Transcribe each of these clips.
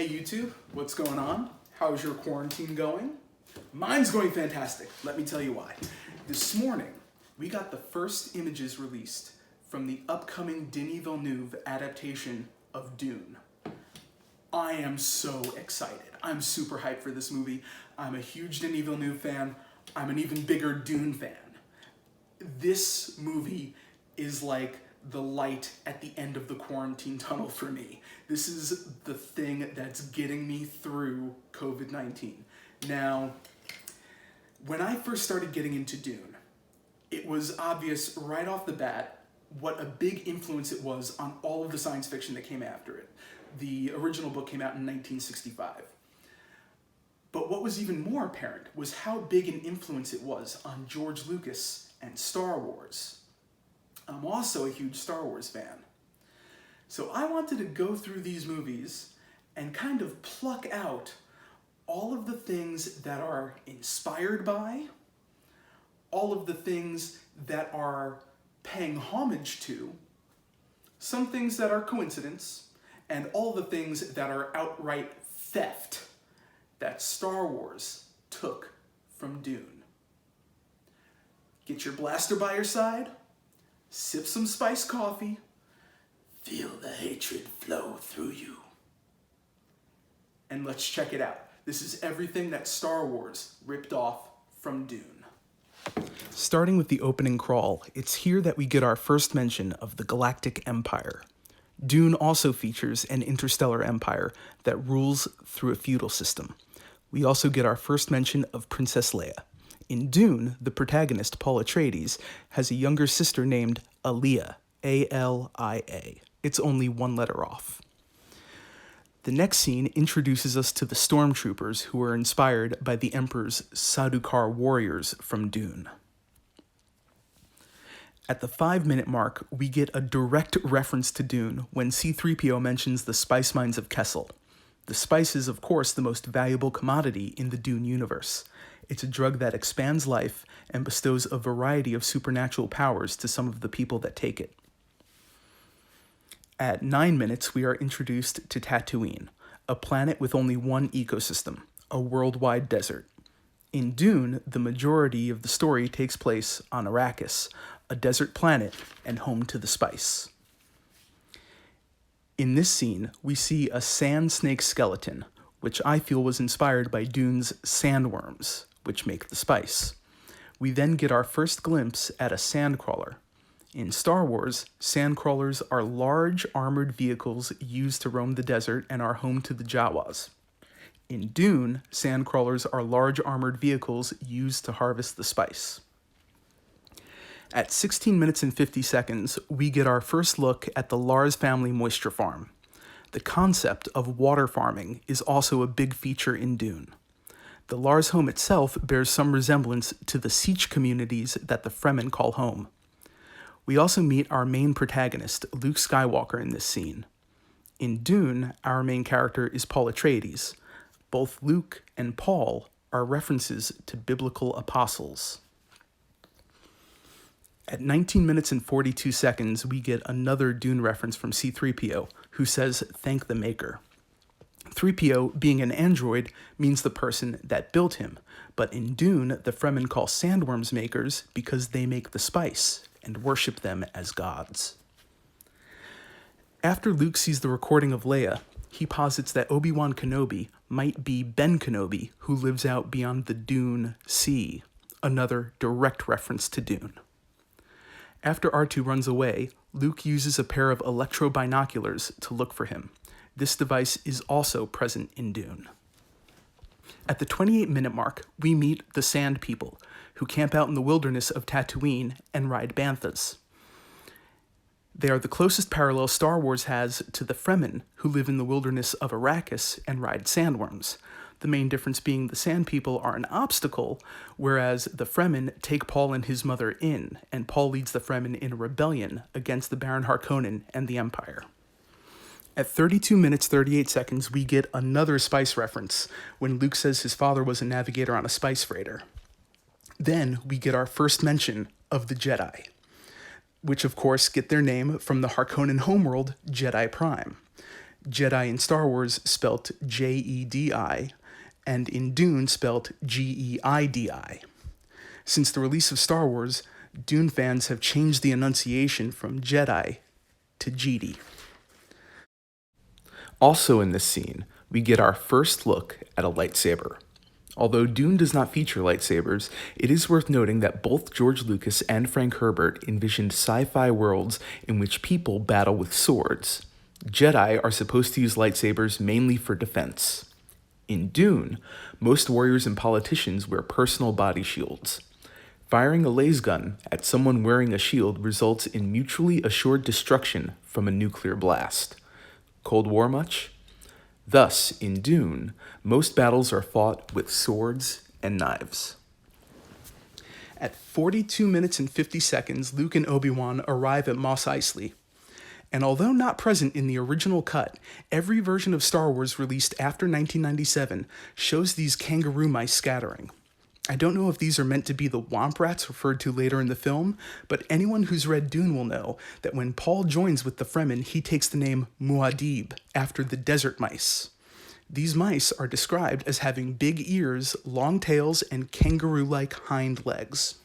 Hey YouTube, what's going on? How's your quarantine going? Mine's going fantastic. Let me tell you why. This morning, we got the first images released from the upcoming Denis Villeneuve adaptation of Dune. I am so excited. I'm super hyped for this movie. I'm a huge Denis Villeneuve fan. I'm an even bigger Dune fan. This movie is like the light at the end of the quarantine tunnel for me. This is the thing that's getting me through COVID-19. Now, when I first started getting into Dune, it was obvious right off the bat what a big influence it was on all of the science fiction that came after it. The original book came out in 1965. But what was even more apparent was how big an influence it was on George Lucas and Star Wars. I'm also a huge Star Wars fan. So I wanted to go through these movies and kind of pluck out all of the things that are inspired by, all of the things that are paying homage to, some things that are coincidence, and all the things that are outright theft that Star Wars took from Dune. Get your blaster by your side, sip some spiced coffee, feel the hatred flow through you. And let's check it out. This is everything that Star Wars ripped off from Dune. Starting with the opening crawl, it's here that we get our first mention of the Galactic Empire. Dune also features an interstellar empire that rules through a feudal system. We also get our first mention of Princess Leia. In Dune, the protagonist, Paul Atreides, has a younger sister named Alia, A-L-I-A. It's only one letter off. The next scene introduces us to the stormtroopers who are inspired by the Emperor's Sardaukar warriors from Dune. At the 5-minute mark, we get a direct reference to Dune when C-3PO mentions the spice mines of Kessel. The spice is, of course, the most valuable commodity in the Dune universe. It's a drug that expands life and bestows a variety of supernatural powers to some of the people that take it. At 9 minutes, we are introduced to Tatooine, a planet with only one ecosystem, a worldwide desert. In Dune, the majority of the story takes place on Arrakis, a desert planet and home to the spice. In this scene, we see a sand snake skeleton, which I feel was inspired by Dune's sandworms, which make the spice. We then get our first glimpse at a sandcrawler. In Star Wars, sandcrawlers are large armored vehicles used to roam the desert and are home to the Jawas. In Dune, sandcrawlers are large armored vehicles used to harvest the spice. At 16 minutes and 50 seconds, we get our first look at the Lars family moisture farm. The concept of water farming is also a big feature in Dune. The Lars home itself bears some resemblance to the Sietch communities that the Fremen call home. We also meet our main protagonist, Luke Skywalker, in this scene. In Dune, our main character is Paul Atreides. Both Luke and Paul are references to biblical apostles. At 19 minutes and 42 seconds, we get another Dune reference from C-3PO, who says, "Thank the Maker." 3PO, being an android, means the person that built him, but in Dune, the Fremen call sandworms makers because they make the spice and worship them as gods. After Luke sees the recording of Leia, he posits that Obi-Wan Kenobi might be Ben Kenobi, who lives out beyond the Dune Sea, another direct reference to Dune. After R2 runs away, Luke uses a pair of electro-binoculars to look for him. This device is also present in Dune. At the 28-minute mark, we meet the Sand People, who camp out in the wilderness of Tatooine and ride banthas. They are the closest parallel Star Wars has to the Fremen, who live in the wilderness of Arrakis and ride sandworms. The main difference being the Sand People are an obstacle, whereas the Fremen take Paul and his mother in, and Paul leads the Fremen in a rebellion against the Baron Harkonnen and the Empire. At 32 minutes 38 seconds, we get another spice reference when Luke says his father was a navigator on a spice freighter. Then we get our first mention of the Jedi, which of course get their name from the Harkonnen homeworld Jedi Prime. Jedi in Star Wars spelt Jedi, and in Dune spelt Geidi. Since the release of Star Wars, Dune fans have changed the enunciation from Jedi to Jedi. Also in this scene, we get our first look at a lightsaber. Although Dune does not feature lightsabers, it is worth noting that both George Lucas and Frank Herbert envisioned sci-fi worlds in which people battle with swords. Jedi are supposed to use lightsabers mainly for defense. In Dune, most warriors and politicians wear personal body shields. Firing a laser gun at someone wearing a shield results in mutually assured destruction from a nuclear blast. Cold War much? Thus, in Dune, most battles are fought with swords and knives. At 42 minutes and 50 seconds, Luke and Obi-Wan arrive at Mos Eisley. And although not present in the original cut, every version of Star Wars released after 1997 shows these kangaroo mice scattering. I don't know if these are meant to be the womp rats referred to later in the film, but anyone who's read Dune will know that when Paul joins with the Fremen, he takes the name Muad'Dib after the desert mice. These mice are described as having big ears, long tails, and kangaroo-like hind legs.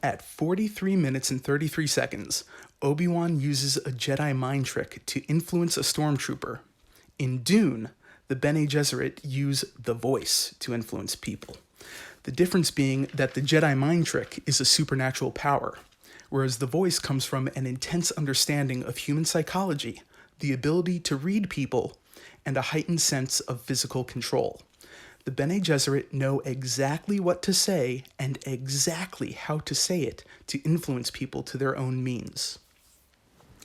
At 43 minutes and 33 seconds, Obi-Wan uses a Jedi mind trick to influence a stormtrooper. In Dune, the Bene Gesserit use the voice to influence people. The difference being that the Jedi mind trick is a supernatural power, whereas the voice comes from an intense understanding of human psychology, the ability to read people, and a heightened sense of physical control. The Bene Gesserit know exactly what to say and exactly how to say it to influence people to their own means.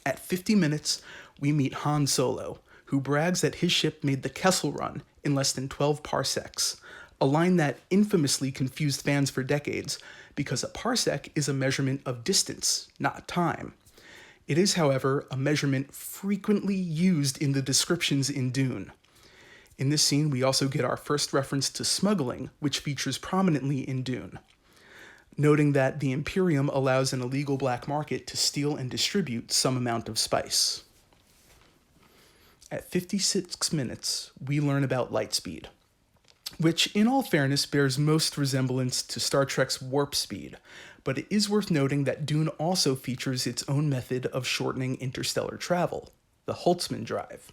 At 50 minutes, we meet Han Solo, who brags that his ship made the Kessel Run in less than 12 parsecs, a line that infamously confused fans for decades because a parsec is a measurement of distance, not time. It is, however, a measurement frequently used in the descriptions in Dune. In this scene, we also get our first reference to smuggling, which features prominently in Dune, noting that the Imperium allows an illegal black market to steal and distribute some amount of spice. At 56 minutes, we learn about lightspeed, which in all fairness bears most resemblance to Star Trek's warp speed, but it is worth noting that Dune also features its own method of shortening interstellar travel, the Holtzman drive,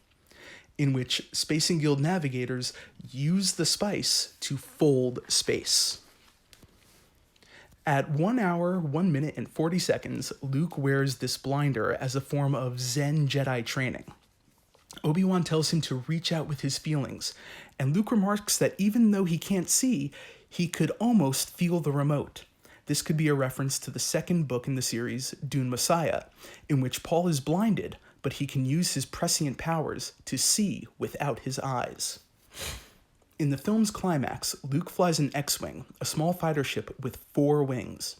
in which Spacing Guild navigators use the spice to fold space. At 1 hour, 1 minute, and 40 seconds, Luke wears this blinder as a form of Zen Jedi training. Obi-Wan tells him to reach out with his feelings, and Luke remarks that even though he can't see, he could almost feel the remote. This could be a reference to the second book in the series, Dune Messiah, in which Paul is blinded, but he can use his prescient powers to see without his eyes. In the film's climax, Luke flies an X-Wing, a small fighter ship with 4 wings.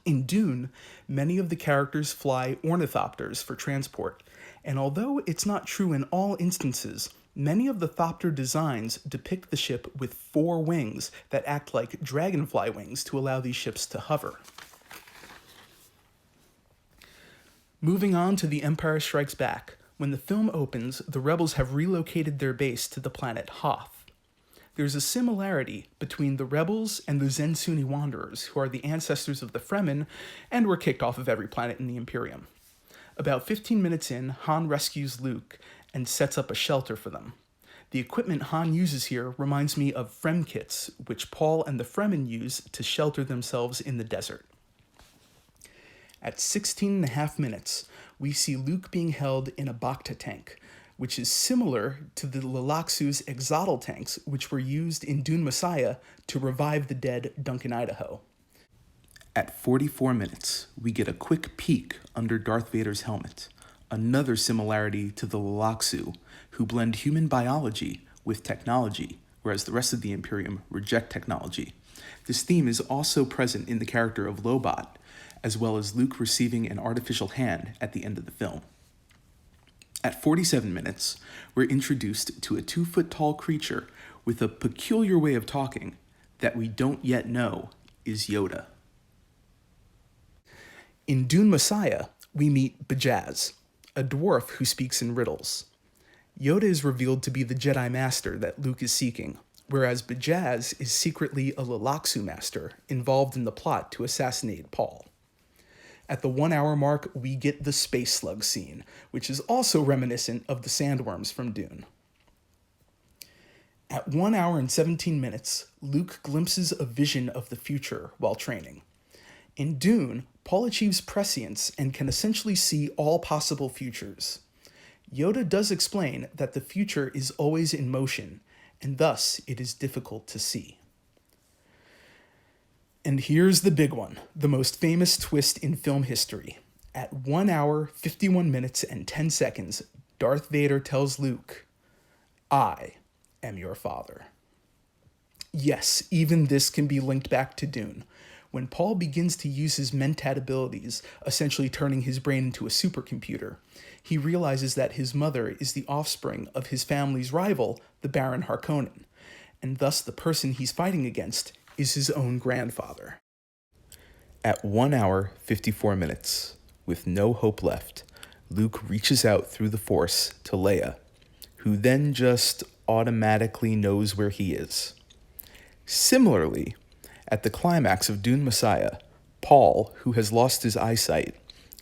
In Dune, many of the characters fly ornithopters for transport, and although it's not true in all instances, many of the thopter designs depict the ship with 4 wings that act like dragonfly wings to allow these ships to hover. Moving on to The Empire Strikes Back, when the film opens, the rebels have relocated their base to the planet Hoth. There's a similarity between the rebels and the Zen-Sunni Wanderers, who are the ancestors of the Fremen and were kicked off of every planet in the Imperium. About 15 minutes in, Han rescues Luke and sets up a shelter for them. The equipment Han uses here reminds me of Frem kits, which Paul and the Fremen use to shelter themselves in the desert. At 16.5 minutes, we see Luke being held in a Bacta tank, which is similar to the Lilaxu's Exotl tanks, which were used in Dune Messiah to revive the dead Duncan Idaho. At 44 minutes, we get a quick peek under Darth Vader's helmet, another similarity to the Lilaxu, who blend human biology with technology, whereas the rest of the Imperium reject technology. This theme is also present in the character of Lobot, as well as Luke receiving an artificial hand at the end of the film. At 47 minutes, we're introduced to a 2-foot-tall creature with a peculiar way of talking that we don't yet know is Yoda. In Dune Messiah, we meet Bajaz, a dwarf who speaks in riddles. Yoda is revealed to be the Jedi Master that Luke is seeking, whereas Bajaz is secretly a Lilaxu Master involved in the plot to assassinate Paul. At the 1 hour mark, we get the space slug scene, which is also reminiscent of the sandworms from Dune. At 1 hour and 17 minutes, Luke glimpses a vision of the future while training. In Dune, Paul achieves prescience and can essentially see all possible futures. Yoda does explain that the future is always in motion, and thus it is difficult to see. And here's the big one, the most famous twist in film history. At 1 hour, 51 minutes, and 10 seconds, Darth Vader tells Luke, "I am your father." Yes, even this can be linked back to Dune. When Paul begins to use his mentat abilities, essentially turning his brain into a supercomputer, he realizes that his mother is the offspring of his family's rival, the Baron Harkonnen, and thus the person he's fighting against is his own grandfather. At 1 hour, 54 minutes, with no hope left, Luke reaches out through the Force to Leia, who then just automatically knows where he is. Similarly, at the climax of Dune Messiah, Paul, who has lost his eyesight,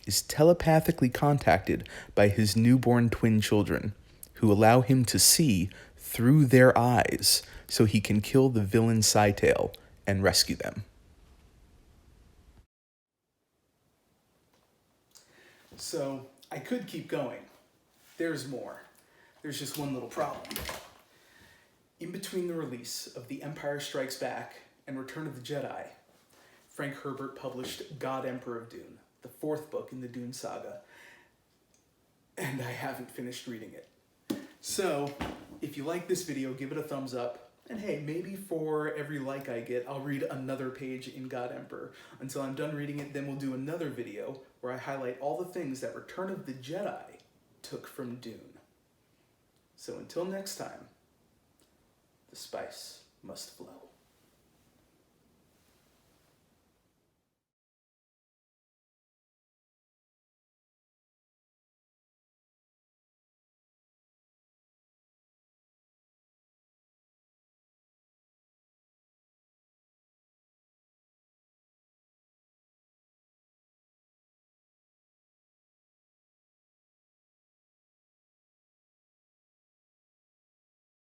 is telepathically contacted by his newborn twin children, who allow him to see through their eyes so he can kill the villain Scytale and rescue them. So, I could keep going. There's more. There's just one little problem. In between the release of The Empire Strikes Back and Return of the Jedi, Frank Herbert published God Emperor of Dune, the 4th book in the Dune saga, and I haven't finished reading it. So, if you like this video, give it a thumbs up, and hey, maybe for every like I get, I'll read another page in God Emperor. Until I'm done reading it, then we'll do another video where I highlight all the things that Return of the Jedi took from Dune. So until next time, the spice must flow.